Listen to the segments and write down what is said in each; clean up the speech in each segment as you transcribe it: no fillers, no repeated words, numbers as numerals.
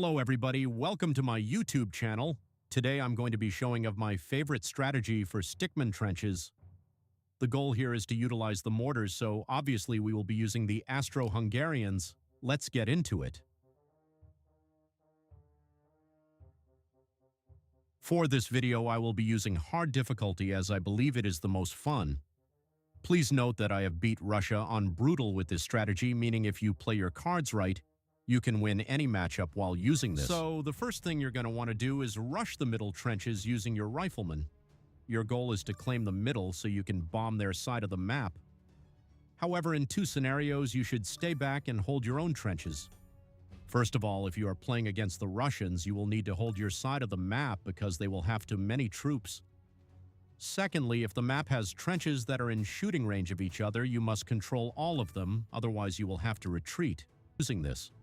Hello everybody, welcome to my YouTube channel. Today I'm going to be showing of my favorite strategy for Stickman trenches. The goal here is to utilize the mortars, so obviously we will be using the Austro-Hungarians. Let's get into it. For this video I will be using hard difficulty as I believe it is the most fun. Please note that I have beat Russia on brutal with this strategy, meaning if you play your cards right, you can win any matchup while using this. So the first thing you're going to want to do is rush the middle trenches using your riflemen. Your goal is to claim the middle so you can bomb their side of the map. However, in two scenarios, you should stay back and hold your own trenches. First of all, if you are playing against the Russians, you will need to hold your side of the map because they will have too many troops. Secondly, if the map has trenches that are in shooting range of each other, you must control all of them, otherwise you will have to retreat using this.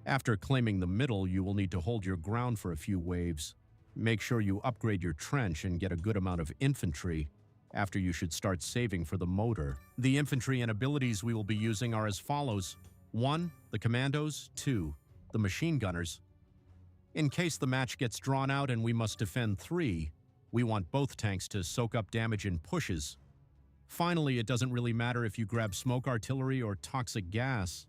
After claiming the middle, you will need to hold your ground for a few waves. Make sure you upgrade your trench and get a good amount of infantry. After you should start saving for the motor. The infantry and abilities we will be using are as follows. 1. The commandos. 2. The machine gunners. In case the match gets drawn out and we must defend 3, we want both tanks to soak up damage in pushes. Finally, it doesn't really matter if you grab smoke artillery or toxic gas.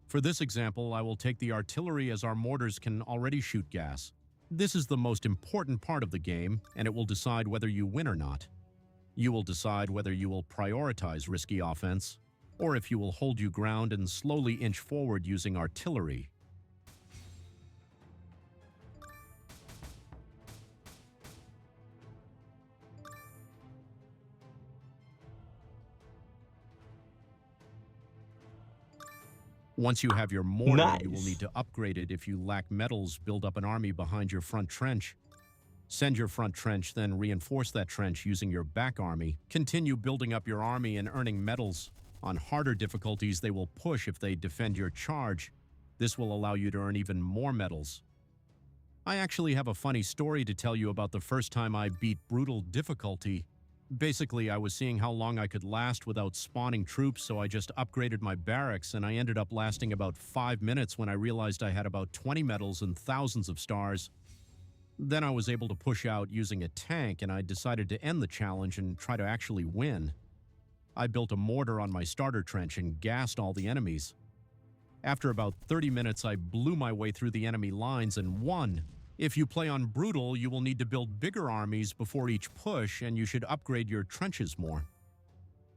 For this example, I will take the artillery as our mortars can already shoot gas. This is the most important part of the game, and it will decide whether you win or not. You will decide whether you will prioritize risky offense, or if you will hold your ground and slowly inch forward using artillery. Once you have your mortar, you will need to upgrade it. If you lack metals, build up an army behind your front trench. Send your front trench, then reinforce that trench using your back army. Continue building up your army and earning metals. On harder difficulties, they will push if they defend your charge. This will allow you to earn even more metals. I actually have a funny story to tell you about the first time I beat brutal difficulty. Basically, I was seeing how long I could last without spawning troops, so I just upgraded my barracks, and I ended up lasting about 5 minutes when I realized I had about 20 medals and thousands of stars. Then I was able to push out using a tank, and I decided to end the challenge and try to actually win. I built a mortar on my starter trench and gassed all the enemies. After about 30 minutes, I blew my way through the enemy lines and won. If you play on brutal, you will need to build bigger armies before each push, and you should upgrade your trenches more.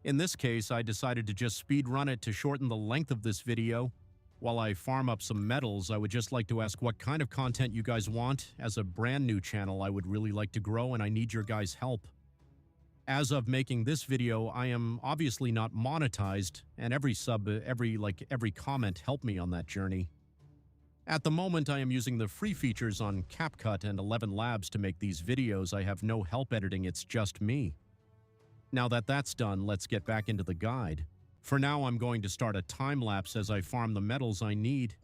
In this case, I decided to just speed run it to shorten the length of this video. While I farm up some medals, I would just like to ask what kind of content you guys want. As a brand new channel, I would really like to grow and I need your guys' help. As of making this video, I am obviously not monetized, and every sub, every comment helped me on that journey. At the moment, I am using the free features on CapCut and 11 Labs to make these videos. I have no help editing, it's just me. Now that that's done, let's get back into the guide. For now, I'm going to start a time-lapse as I farm the metals I need.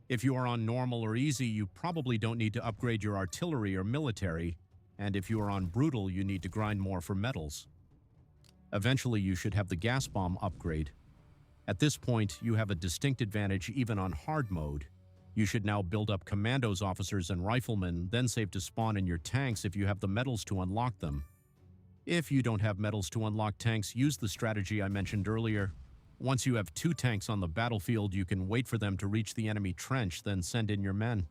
If you are on normal or easy, you probably don't need to upgrade your artillery or military, and if you are on brutal, you need to grind more for metals. Eventually, you should have the gas bomb upgrade. At this point, you have a distinct advantage even on hard mode. You should now build up commandos, officers, and riflemen, then save to spawn in your tanks if you have the metals to unlock them. If you don't have metals to unlock tanks, use the strategy I mentioned earlier. Once you have 2 tanks on the battlefield, you can wait for them to reach the enemy trench, then send in your men.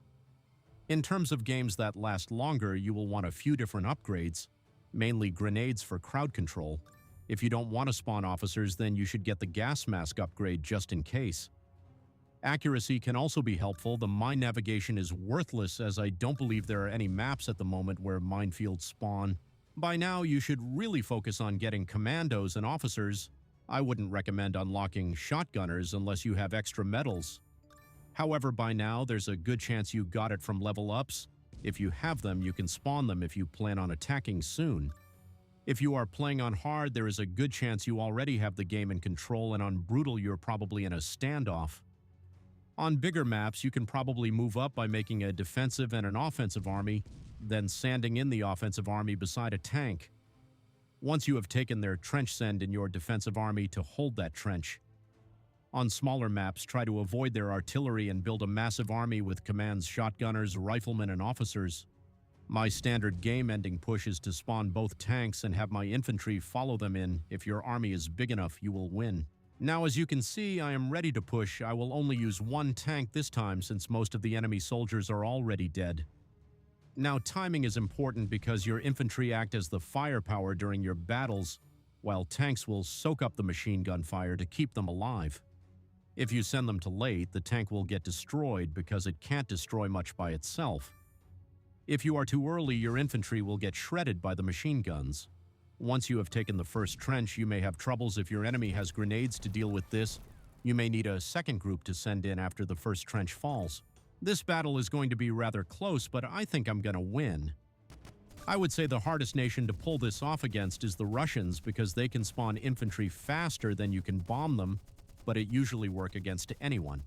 In terms of games that last longer, you will want a few different upgrades, mainly grenades for crowd control. If you don't want to spawn officers, then you should get the gas mask upgrade just in case. Accuracy can also be helpful. The mine navigation is worthless as I don't believe there are any maps at the moment where minefields spawn. By now, you should really focus on getting commandos and officers. I wouldn't recommend unlocking shotgunners unless you have extra medals. However, by now, there's a good chance you got it from level ups. If you have them, you can spawn them if you plan on attacking soon. If you are playing on hard, there is a good chance you already have the game in control, and on brutal, you're probably in a standoff. On bigger maps, you can probably move up by making a defensive and an offensive army, then sanding in the offensive army beside a tank. Once you have taken their trench, send in your defensive army to hold that trench. On smaller maps, try to avoid their artillery and build a massive army with commands shotgunners, riflemen, and officers. My standard game-ending push is to spawn both tanks and have my infantry follow them in. If your army is big enough, you will win. Now, as you can see, I am ready to push. I will only use one tank this time since most of the enemy soldiers are already dead. Now, timing is important because your infantry act as the firepower during your battles, while tanks will soak up the machine gun fire to keep them alive. If you send them too late, the tank will get destroyed because it can't destroy much by itself. If you are too early, your infantry will get shredded by the machine guns. Once you have taken the first trench, you may have troubles if your enemy has grenades to deal with this. You may need a second group to send in after the first trench falls. This battle is going to be rather close, but I think I'm going to win. I would say the hardest nation to pull this off against is the Russians because they can spawn infantry faster than you can bomb them, but it usually works against anyone.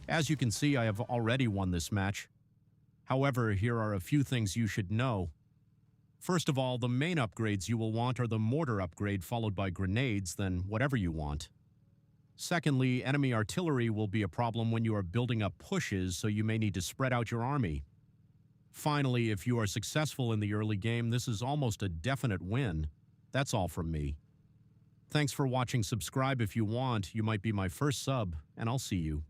As you can see, I have already won this match. However, here are a few things you should know. First of all, the main upgrades you will want are the mortar upgrade followed by grenades, then whatever you want. Secondly, enemy artillery will be a problem when you are building up pushes, so you may need to spread out your army. Finally, if you are successful in the early game, this is almost a definite win. That's all from me. Thanks for watching. Subscribe if you want. You might be my first sub, and I'll see you.